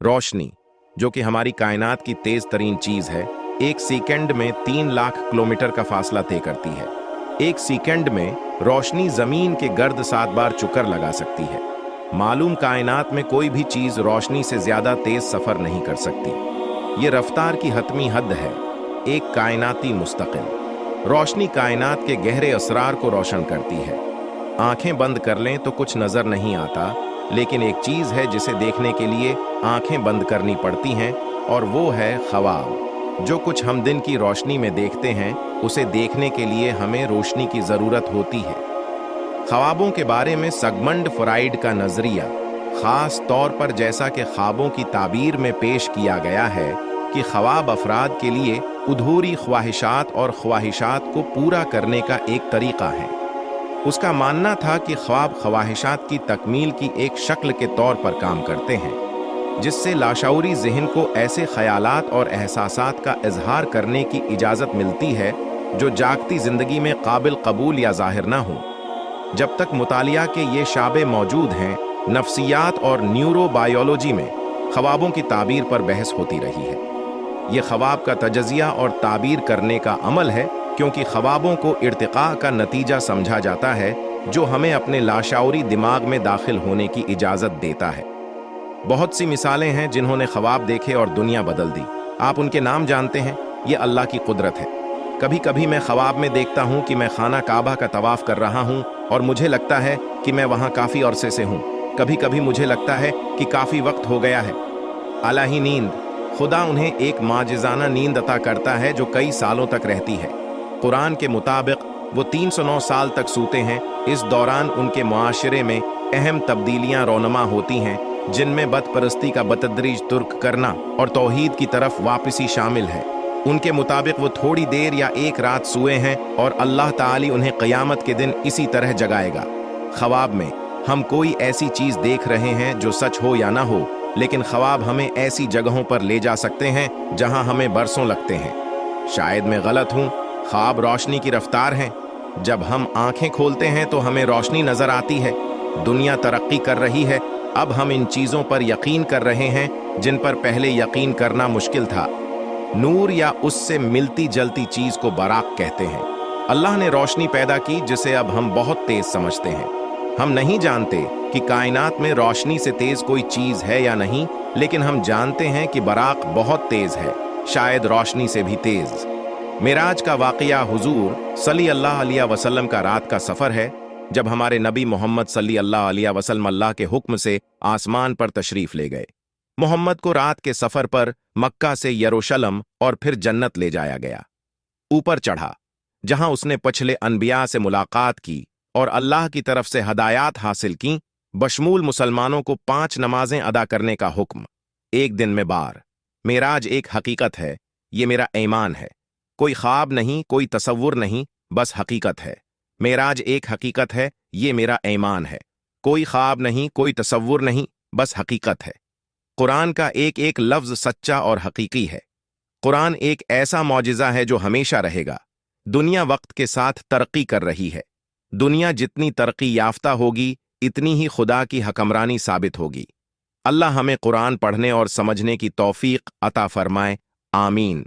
रोशनी, जो कि हमारी कायनात की तेज तरीन चीज है, एक सेकंड में 3 लाख किलोमीटर का फासला तय करती है। एक सेकंड में रोशनी जमीन के गर्द 7 बार चक्कर लगा सकती है। मालूम कायनात में कोई भी चीज रोशनी से ज्यादा तेज सफर नहीं कर सकती। ये रफ्तार की हतमी हद है, एक कायनाती मुस्तकिल। रोशनी कायनात के गहरे असरार को रोशन करती है। आंखें बंद कर लें तो कुछ नजर नहीं आता, लेकिन एक चीज है जिसे देखने के लिए आंखें बंद करनी पड़ती हैं, और वो है ख्वाब। जो कुछ हम दिन की रोशनी में देखते हैं, उसे देखने के लिए हमें रोशनी की जरूरत होती है। ख्वाबों के बारे में सिगमंड फ्राइड का नजरिया खास तौर पर जैसा कि ख्वाबों की ताबीर में पेश किया गया है कि ख्वाब अफराद के लिए अधूरी ख्वाहिशात और ख्वाहिशात को पूरा करने का एक तरीका है। उसका मानना था कि ख्वाब ख्वाहिशात की तकमील की एक शक्ल के तौर पर काम करते हैं, जिससे लाशऊरी ज़हन को ऐसे ख्यालात और एहसासात का इजहार करने की इजाज़त मिलती है जो जागती ज़िंदगी में काबिल कबूल या ज़ाहिर ना हो। जब तक मुतालिया के ये शाबे मौजूद हैं, नफ्सियात और न्यूरोबायोलॉजी में ख्वाबों की ताबीर पर बहस होती रही है। ये ख्वाब का तजज़िया और ताबीर करने का अमल है, क्योंकि ख्वाबों को इर्तिका का नतीजा समझा जाता है, जो हमें अपने लाशऊरी दिमाग में दाखिल होने की इजाज़त देता है। बहुत सी मिसालें हैं जिन्होंने ख्वाब देखे और दुनिया बदल दी। आप उनके नाम जानते हैं, ये अल्लाह की कुदरत है। कभी कभी मैं ख्वाब में देखता हूँ कि मैं खाना काबा का तवाफ कर रहा हूँ और मुझे लगता है कि मैं वहाँ काफ़ी अरसे से हूँ। कभी कभी मुझे लगता है कि काफ़ी वक्त हो गया है। आला ही नींद, खुदा उन्हें एक माजिज़ाना नींद अता करता है जो कई सालों तक रहती है। कुरान के मुताबिक वो 309 साल तक सूते हैं। इस दौरान उनके मुआशरे में अहम तब्दीलियां रोनमा होती हैं, जिनमें बदपरस्ती का बतदरीज तुर्क करना और तौहीद की तरफ वापसी शामिल है। उनके मुताबिक वो थोड़ी देर या एक रात सोए हैं और अल्लाह ताली उन्हें क़यामत के दिन इसी तरह जगाएगा। ख्वाब में हम कोई ऐसी चीज़ देख रहे हैं जो सच हो या ना हो, लेकिन ख्वाब हमें ऐसी जगहों पर ले जा सकते हैं जहां हमें बरसों लगते हैं। शायद मैं गलत हूं, ख्वाब रोशनी की रफ्तार हैं। जब हम आंखें खोलते हैं तो हमें रोशनी नजर आती है। दुनिया तरक्की कर रही है, अब हम इन चीजों पर यकीन कर रहे हैं जिन पर पहले यकीन करना मुश्किल था। नूर या उससे मिलती जलती चीज को बराक कहते हैं। अल्लाह ने रोशनी पैदा की जिसे अब हम बहुत तेज समझते हैं। हम नहीं जानते कि कायनात में रोशनी से तेज कोई चीज है या नहीं, लेकिन हम जानते हैं कि बराक बहुत तेज है, शायद रोशनी से भी तेज। मेराज का वाक़या हुजूर सल्लल्लाहु अलैहि वसल्लम का रात का सफ़र है, जब हमारे नबी मोहम्मद सल्लल्लाहु अलैहि वसल्लम अल्लाह के हुक्म से आसमान पर तशरीफ ले गए। मोहम्मद को रात के सफ़र पर मक्का से यरूशलेम और फिर जन्नत ले जाया गया। ऊपर चढ़ा, जहां उसने पिछले अनबिया से मुलाकात की और अल्लाह की तरफ से हदायत हासिल की, बशमूल मुसलमानों को 5 नमाजें अदा करने का हुक्म, एक दिन में बार। मेराज एक हकीकत है, ये मेरा ईमान है। कोई ख्वाब नहीं, कोई तसव्वुर नहीं, बस हकीकत है। मेराज एक हकीकत है, ये मेरा ईमान है। कोई ख्वाब नहीं, कोई तसव्वुर नहीं, बस हकीकत है। कुरान का एक एक लफ्ज सच्चा और हकीकी है। कुरान एक ऐसा मौजिज़ा है जो हमेशा रहेगा। दुनिया वक्त के साथ तरक्की कर रही है। दुनिया जितनी तरक्की याफ्ता होगी, इतनी ही खुदा की हकमरानी साबित होगी। अल्लाह हमें कुरान पढ़ने और समझने की तौफीक अता फरमाए। आमीन।